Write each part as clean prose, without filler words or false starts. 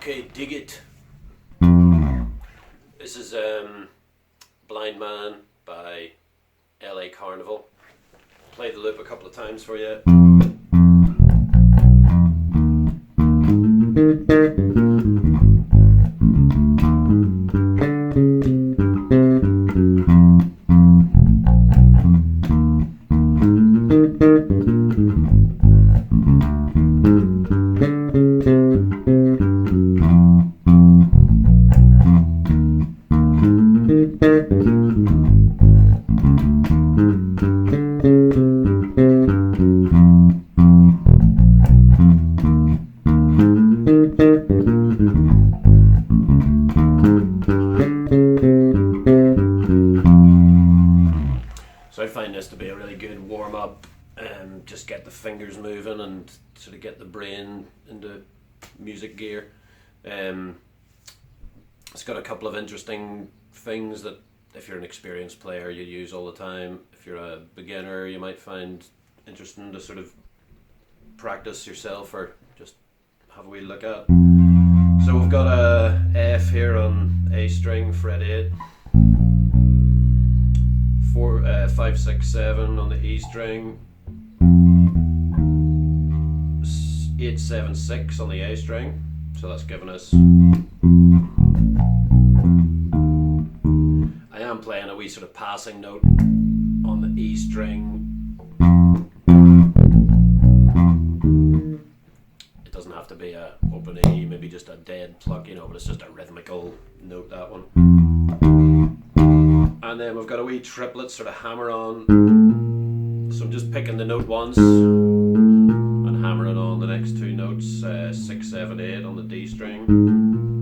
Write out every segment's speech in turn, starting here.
Okay, dig it. This is Blind Man by LA Carnival. Played the loop a couple of times for you. So I find this to be a really good warm up, just get the fingers moving and sort of get the brain into music gear. It's got a couple of interesting things that if you're an experienced player you use all the time. If you're a beginner you might find interesting to sort of practice yourself or just have a wee look at. So we've got a F here on A string, fret 8. 5, 6, 7 on the E string, 8, 7, 6 on the A string, so that's giving us, I am playing a wee sort of passing note on the E string. It doesn't have to be a open E, maybe just a dead pluck, you know, but it's just a rhythmical note, that one. And then we've got a wee triplet sort of hammer on. So I'm just picking the note once and hammering on the next two notes, 6, 7, 8 on the D string.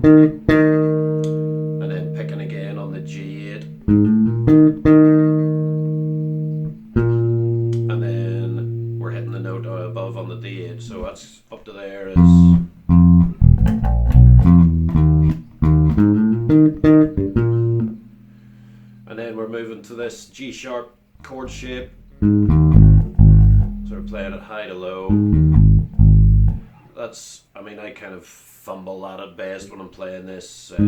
And then picking again on the G8. And then we're hitting the note above on the D8. So that's up to there is... And then we're moving to this G sharp chord shape, sort of playing it high to low. That's, I mean, I kind of fumble that at best when I'm playing this. If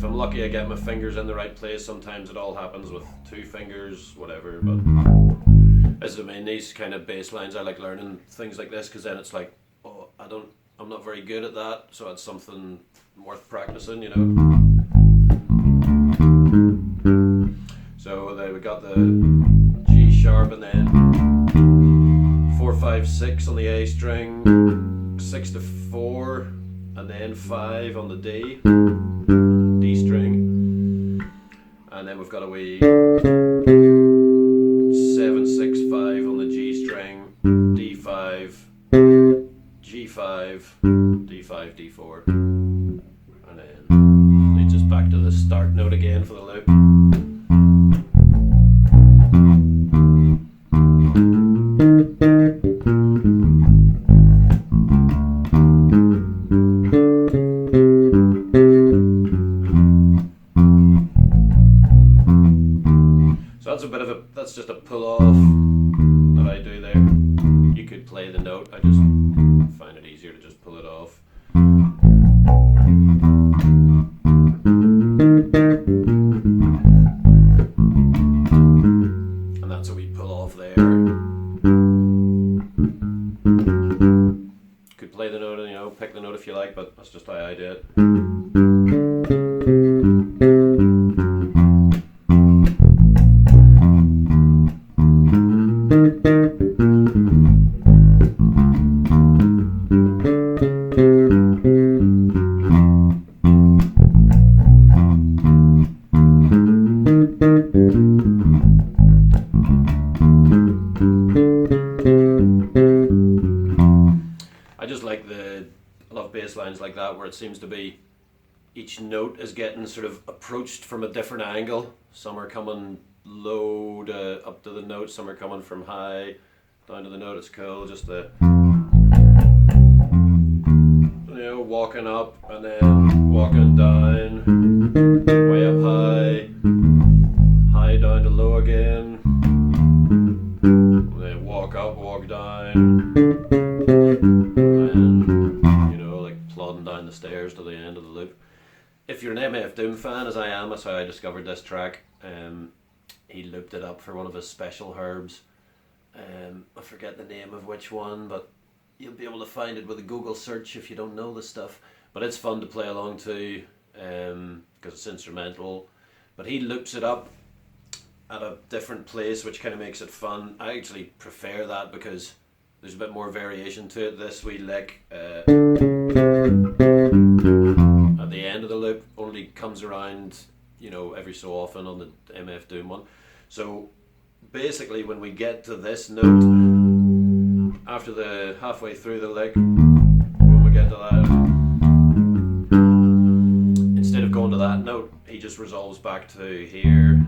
I'm lucky I get my fingers in the right place. Sometimes it all happens with two fingers, whatever, but as I mean, these kind of bass lines, I like learning things like this because then it's like, oh, I'm not very good at that, so it's something worth practicing, you know. So there we got the G sharp and then 4, 5, 6 on the A string, 6 to 4 and then 5 on the D string, and then we've got a wee 7, 6, 5 on the G string, D5, G5, D5, D4, and then leads us back to the start note again for the loop. That's just a pull off that I do there. You could play the note, I just find it easier to just pull it off. And that's a wee pull off there. Could play the note and, you know, pick the note if you like, but that's just how I do it. I love bass lines like that where it seems to be each note is getting sort of approached from a different angle. Some are coming low to up to the note, some are coming from high down to the note. It's cool, just the, you know, walking up and then walking down, way up high, high down to low again, and then walk up, walk down, and the stairs to the end of the loop. If you're an MF Doom fan, as I am, that's how I discovered this track. He looped it up for one of his special herbs. I forget the name of which one, but you'll be able to find it with a Google search if you don't know the stuff. But it's fun to play along to, because it's instrumental. But he loops it up at a different place, which kind of makes it fun. I actually prefer that because there's a bit more variation to it. This wee lick at the end of the loop only comes around, every so often on the MF Doom one. So basically, when we get to this note, after the halfway through the lick, when we get to that, instead of going to that note, he just resolves back to here.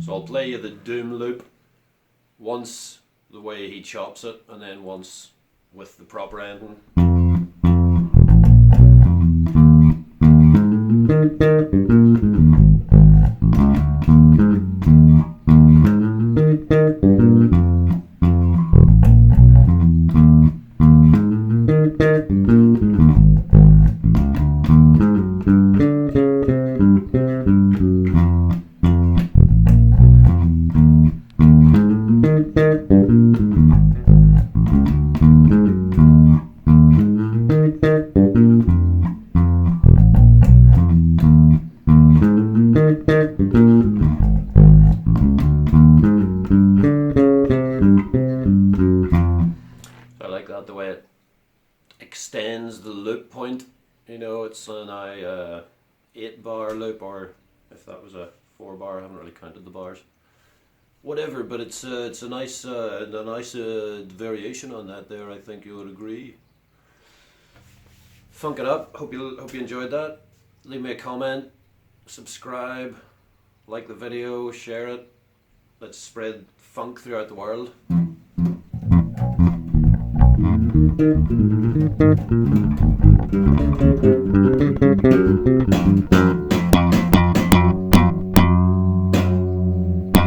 So I'll play you the Doom loop once the way he chops it, and then once with the proper ending. I like that, the way it extends the loop point. It's an 8-bar loop, or if that was a 4-bar, I haven't really counted the bars. Whatever, but it's a nice variation on that there. I think you would agree. Funk it up. Hope you enjoyed that. Leave me a comment, subscribe, like the video, share it. Let's spread funk throughout the world.